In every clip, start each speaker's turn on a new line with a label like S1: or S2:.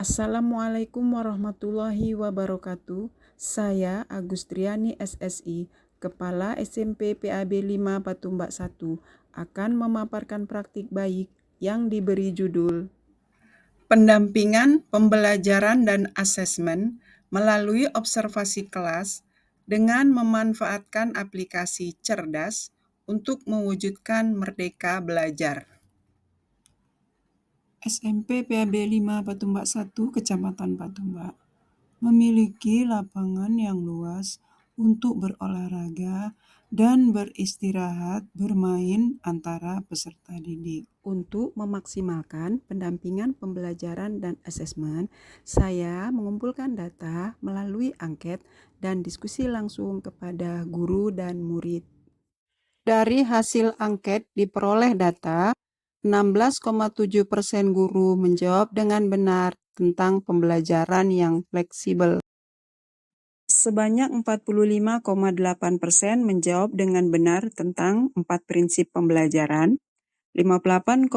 S1: Assalamualaikum warahmatullahi wabarakatuh. Saya Agustriani SSI, Kepala SMP PAB 5 Patumbak 1, akan memaparkan praktik baik yang diberi judul Pendampingan Pembelajaran dan Asesmen melalui observasi kelas dengan memanfaatkan aplikasi cerdas untuk mewujudkan merdeka belajar.
S2: SMP PAB 5 Patumbak 1, Kecamatan Patumbak, memiliki lapangan yang luas untuk berolahraga dan beristirahat bermain antara peserta didik.
S1: Untuk memaksimalkan pendampingan pembelajaran dan asesmen, saya mengumpulkan data melalui angket dan diskusi langsung kepada guru dan murid. Dari hasil angket diperoleh data, 16,7% guru menjawab dengan benar tentang pembelajaran yang fleksibel. Sebanyak 45,8% menjawab dengan benar tentang 4 prinsip pembelajaran. 58,3%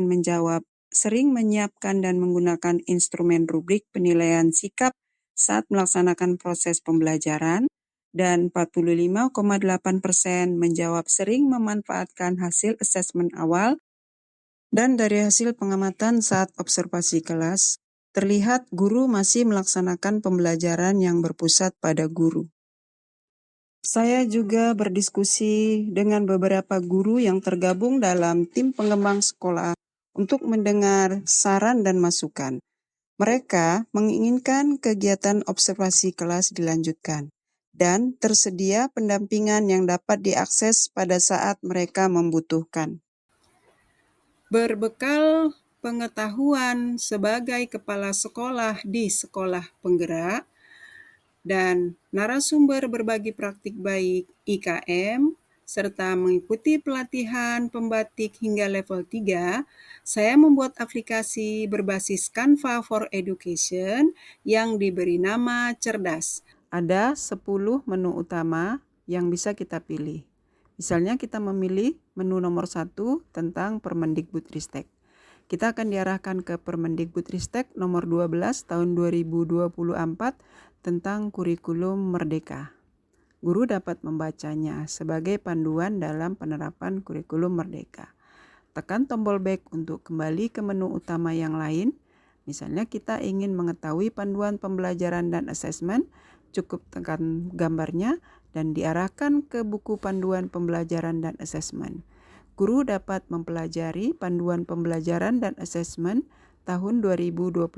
S1: menjawab sering menyiapkan dan menggunakan instrumen rubrik penilaian sikap saat melaksanakan proses pembelajaran, dan 45,8% menjawab sering memanfaatkan hasil asesmen awal. Dan dari hasil pengamatan saat observasi kelas, terlihat guru masih melaksanakan pembelajaran yang berpusat pada guru. Saya juga berdiskusi dengan beberapa guru yang tergabung dalam tim pengembang sekolah untuk mendengar saran dan masukan. Mereka menginginkan kegiatan observasi kelas dilanjutkan dan tersedia pendampingan yang dapat diakses pada saat mereka membutuhkan. Berbekal pengetahuan sebagai kepala sekolah di sekolah penggerak dan narasumber berbagi praktik baik IKM, serta mengikuti pelatihan pembatik hingga level 3, saya membuat aplikasi berbasis Canva for Education yang diberi nama Cerdas. Ada 10 menu utama yang bisa kita pilih. Misalnya kita memilih menu nomor 1 tentang Permendikbudristek. Kita akan diarahkan ke Permendikbudristek nomor 12 tahun 2024 tentang kurikulum merdeka. Guru dapat membacanya sebagai panduan dalam penerapan kurikulum merdeka. Tekan tombol back untuk kembali ke menu utama yang lain. Misalnya kita ingin mengetahui panduan pembelajaran dan asesmen, cukup tekan gambarnya dan diarahkan ke buku panduan pembelajaran dan asesmen. Guru dapat mempelajari panduan pembelajaran dan asesmen tahun 2024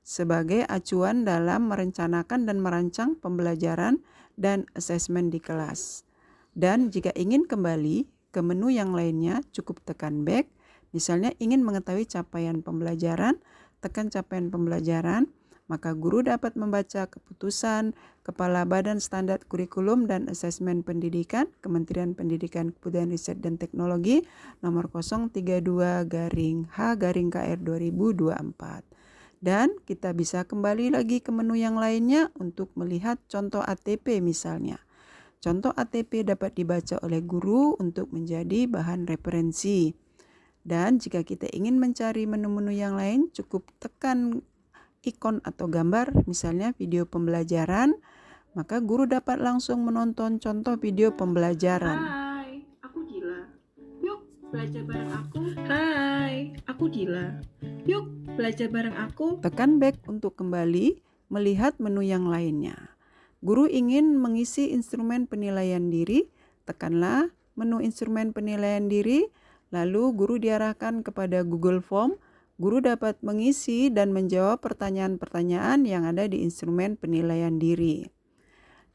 S1: sebagai acuan dalam merencanakan dan merancang pembelajaran dan asesmen di kelas. Dan jika ingin kembali ke menu yang lainnya, cukup tekan back. Misalnya ingin mengetahui capaian pembelajaran, tekan capaian pembelajaran, maka guru dapat membaca keputusan Kepala Badan Standar Kurikulum dan Asesmen Pendidikan Kementerian Pendidikan Kebudayaan Riset dan Teknologi nomor 032-H-KR 2024. Dan kita bisa kembali lagi ke menu yang lainnya untuk melihat contoh ATP misalnya. Contoh ATP dapat dibaca oleh guru untuk menjadi bahan referensi. Dan jika kita ingin mencari menu-menu yang lain, cukup tekan ikon atau gambar, misalnya video pembelajaran, maka guru dapat langsung menonton contoh video pembelajaran.
S3: Hai, aku Dila. Yuk, belajar bareng aku. Hai, aku Dila. Yuk, belajar bareng aku.
S1: Tekan back untuk kembali melihat menu yang lainnya. Guru ingin mengisi instrumen penilaian diri, tekanlah menu instrumen penilaian diri, lalu guru diarahkan kepada Google Form. Guru dapat mengisi dan menjawab pertanyaan-pertanyaan yang ada di instrumen penilaian diri.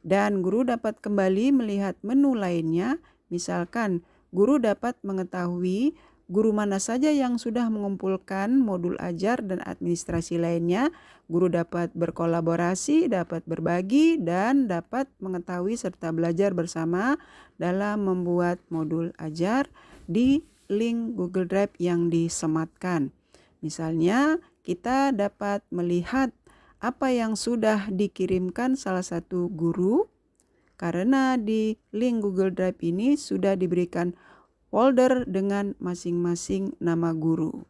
S1: Dan guru dapat kembali melihat menu lainnya, misalkan guru dapat mengetahui guru mana saja yang sudah mengumpulkan modul ajar dan administrasi lainnya. Guru dapat berkolaborasi, dapat berbagi, dan dapat mengetahui serta belajar bersama dalam membuat modul ajar di link Google Drive yang disematkan. Misalnya, kita dapat melihat apa yang sudah dikirimkan salah satu guru, karena di link Google Drive ini sudah diberikan folder dengan masing-masing nama guru.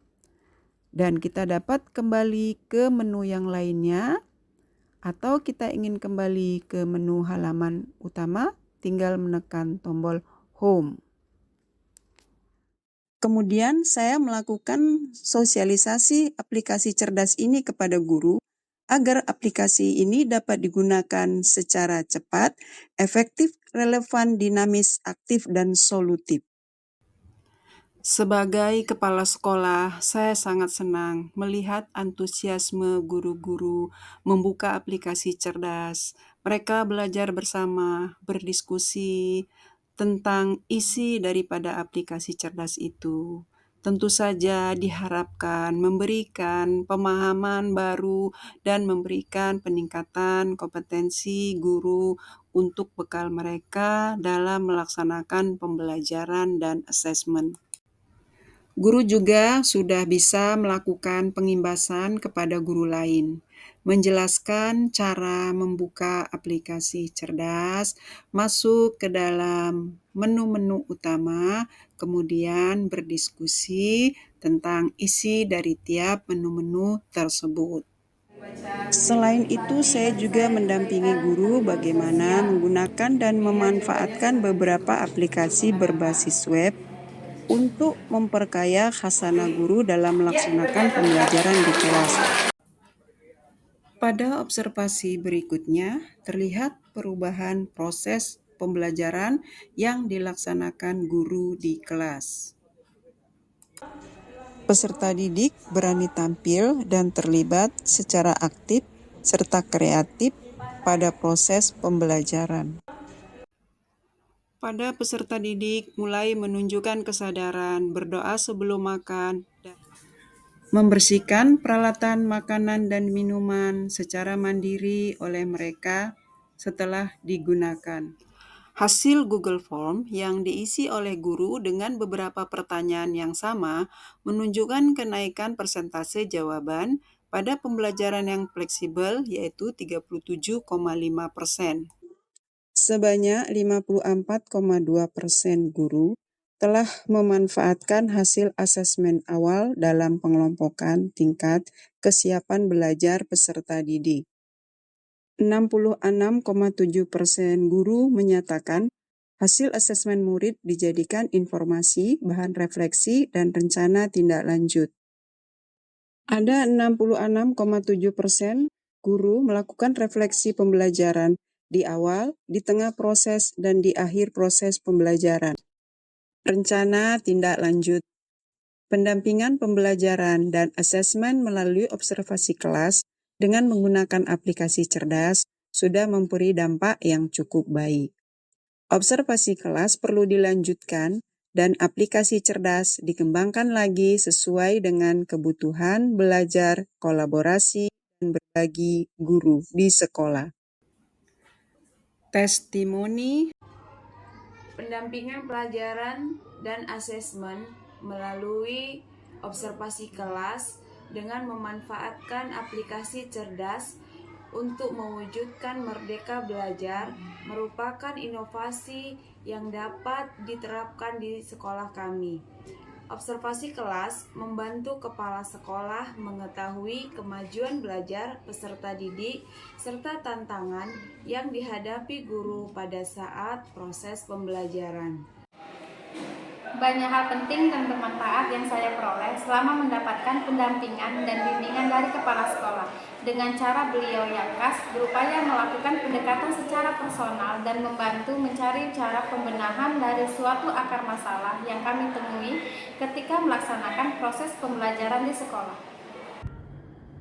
S1: Dan kita dapat kembali ke menu yang lainnya, atau kita ingin kembali ke menu halaman utama, tinggal menekan tombol Home. Kemudian saya melakukan sosialisasi aplikasi cerdas ini kepada guru agar aplikasi ini dapat digunakan secara cepat, efektif, relevan, dinamis, aktif, dan solutif. Sebagai kepala sekolah, saya sangat senang melihat antusiasme guru-guru membuka aplikasi cerdas. Mereka belajar bersama, berdiskusi tentang isi daripada aplikasi cerdas itu. Tentu saja diharapkan memberikan pemahaman baru dan memberikan peningkatan kompetensi guru untuk bekal mereka dalam melaksanakan pembelajaran dan asesmen. Guru juga sudah bisa melakukan pengimbasan kepada guru lain, menjelaskan cara membuka aplikasi cerdas, masuk ke dalam menu-menu utama, kemudian berdiskusi tentang isi dari tiap menu-menu tersebut. Selain itu, saya juga mendampingi guru bagaimana menggunakan dan memanfaatkan beberapa aplikasi berbasis web untuk memperkaya khasanah guru dalam melaksanakan pembelajaran di kelas. Pada observasi berikutnya, terlihat perubahan proses pembelajaran yang dilaksanakan guru di kelas. Peserta didik berani tampil dan terlibat secara aktif serta kreatif pada proses pembelajaran. Pada peserta didik mulai menunjukkan kesadaran berdoa sebelum makan, dan membersihkan peralatan makanan dan minuman secara mandiri oleh mereka setelah digunakan. Hasil Google Form yang diisi oleh guru dengan beberapa pertanyaan yang sama menunjukkan kenaikan persentase jawaban pada pembelajaran yang fleksibel, yaitu 37,5%. Sebanyak 54,2% guru telah memanfaatkan hasil asesmen awal dalam pengelompokan tingkat kesiapan belajar peserta didik. 66,7% guru menyatakan hasil asesmen murid dijadikan informasi, bahan refleksi, dan rencana tindak lanjut. Ada 66,7% guru melakukan refleksi pembelajaran di awal, di tengah proses, dan di akhir proses pembelajaran. Rencana tindak lanjut, pendampingan pembelajaran, dan asesmen melalui observasi kelas dengan menggunakan aplikasi cerdas sudah memberi dampak yang cukup baik. Observasi kelas perlu dilanjutkan dan aplikasi cerdas dikembangkan lagi sesuai dengan kebutuhan belajar, kolaborasi, dan berbagi guru di sekolah. Testimoni, pendampingan pelajaran dan asesmen melalui observasi kelas dengan memanfaatkan aplikasi cerdas untuk mewujudkan merdeka belajar merupakan inovasi yang dapat diterapkan di sekolah kami. Observasi kelas membantu kepala sekolah mengetahui kemajuan belajar peserta didik serta tantangan yang dihadapi guru pada saat proses pembelajaran.
S4: Banyak hal penting dan bermanfaat yang saya peroleh selama mendapatkan pendampingan dan bimbingan dari kepala sekolah. Dengan cara beliau yang khas, berupaya melakukan pendekatan secara personal dan membantu mencari cara pembenahan dari suatu akar masalah yang kami temui ketika melaksanakan proses pembelajaran di sekolah.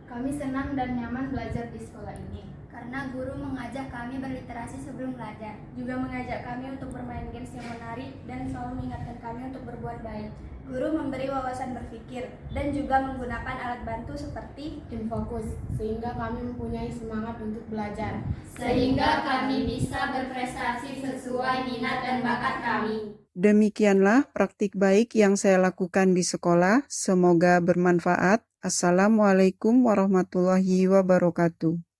S5: Kami senang dan nyaman belajar di sekolah ini karena guru mengajak kami berliterasi sebelum belajar, juga mengajak kami untuk bermain games yang menarik dan selalu mengingatkan kami untuk berbuat baik. Guru memberi wawasan berpikir dan juga menggunakan alat bantu seperti
S6: Infokus, sehingga kami mempunyai semangat untuk belajar.
S5: sehingga kami bisa berprestasi sesuai minat dan bakat kami.
S1: Demikianlah praktik baik yang saya lakukan di sekolah. Semoga bermanfaat. Assalamualaikum warahmatullahi wabarakatuh.